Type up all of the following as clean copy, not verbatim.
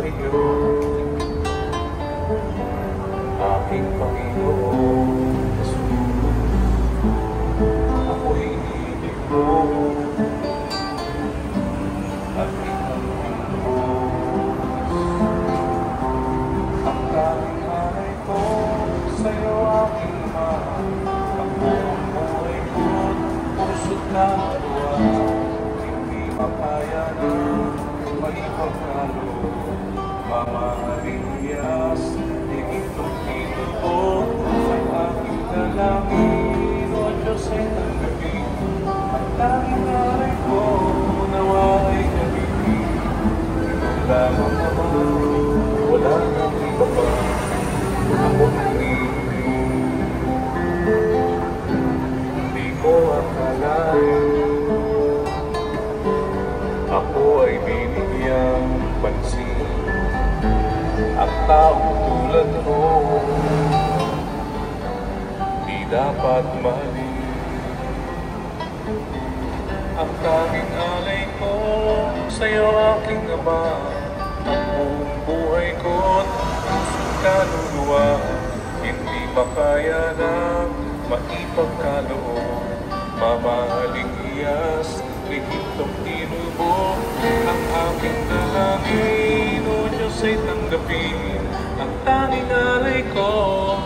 iyo, aking Panginoon Jesus. Ako'y ibig mo at ikaw ang tanging alay ko sa'yo, aking mahal. Ang buong buhay ko't puso't kaluluwa, hindi makaya na maipagkalo. Mamahaling iyas, higit-higit po ang aking dalangin. O Diyos ay tanggapin ang tanging alay ko, nawa ay gamitin. Ikaw lamang naman, wala nang iba pa. Ako hindi ko akalain ako ay binigyang pansin. Ang taong tulad mo di dapat mahalin. Ang tanging alay ko sa'yo, aking Ama. Ang buong buhay ko't puso't kaluluwa, hindi makaya na maipagkaloob. Mamahaling iyas, lihitong tinubok ang aking dalangin. O Diyos ay tanggapin ang tanging alay ko,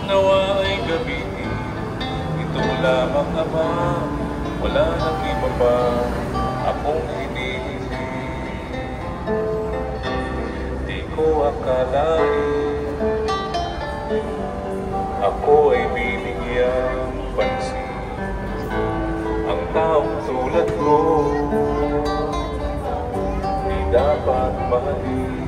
nawa ay gamitin. Ito lamang, Ama, wala nang iba pa akong hinihingi. Di ko akalain ako ay binigyang pansin. Ang taong tulad ko di dapat mahalin.